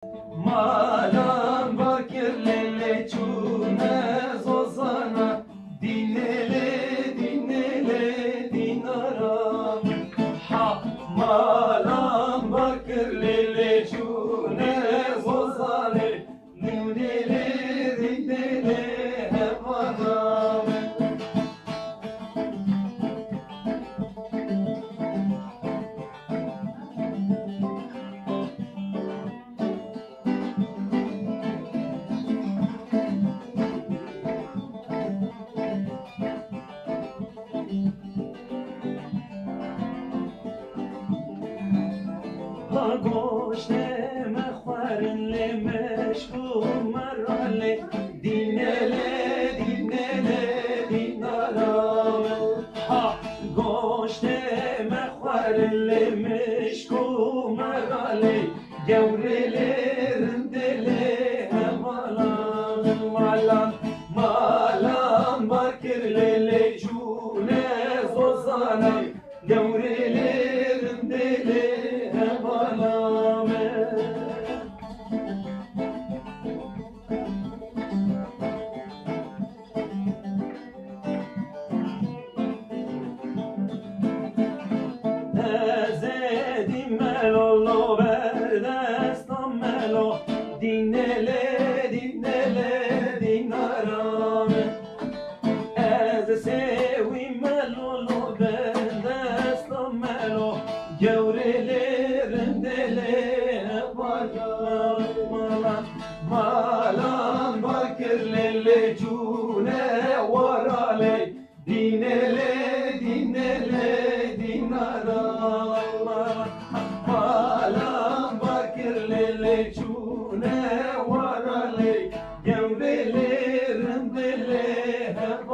Malam bakir lele çune zozana dinele dinele dinara ha malam bakir lele çune zozana dinele dinele hevana گوشت مخورن لمشکو مراله دینله دینله دینارام ها گوشت مخورن لمشکو مراله گورلرن دله همالان مالان مالان bakir lele cune zozane gavrilerin dele Melo verdestan melo dinele dinele dinaram ez sevi melo verdestan melo gevrelerin dele malan malan bakir lele cune varale dinele dinele dinaram çune varale gevvelerin dile hep